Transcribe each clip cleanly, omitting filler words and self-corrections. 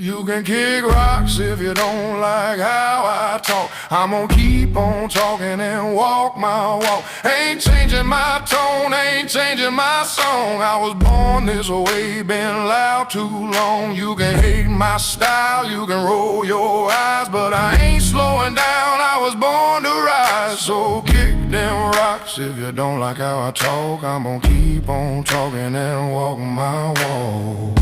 You can kick rocks if you don't like how I talk. I'm gonna keep on talking and walk my walk. Ain't changing my tone, ain't changing my song. I was born this way, been loud too long. You can hate my style, you can roll your eyes, but I ain't slowing down, I was born to rise. So kick them rocks if you don't like how I talk. I'm gonna keep on talking and walk my walk.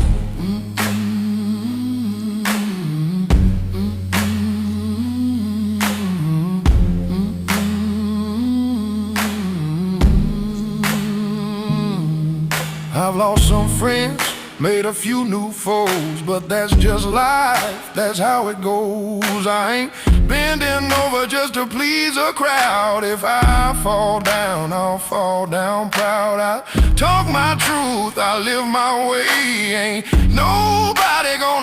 I've lost some friends, made a few new foes, but that's just life, that's how it goes. I ain't bending over just to please a crowd. If I fall down, I'll fall down proud. I talk my truth, I live my way. Ain't nobody gonna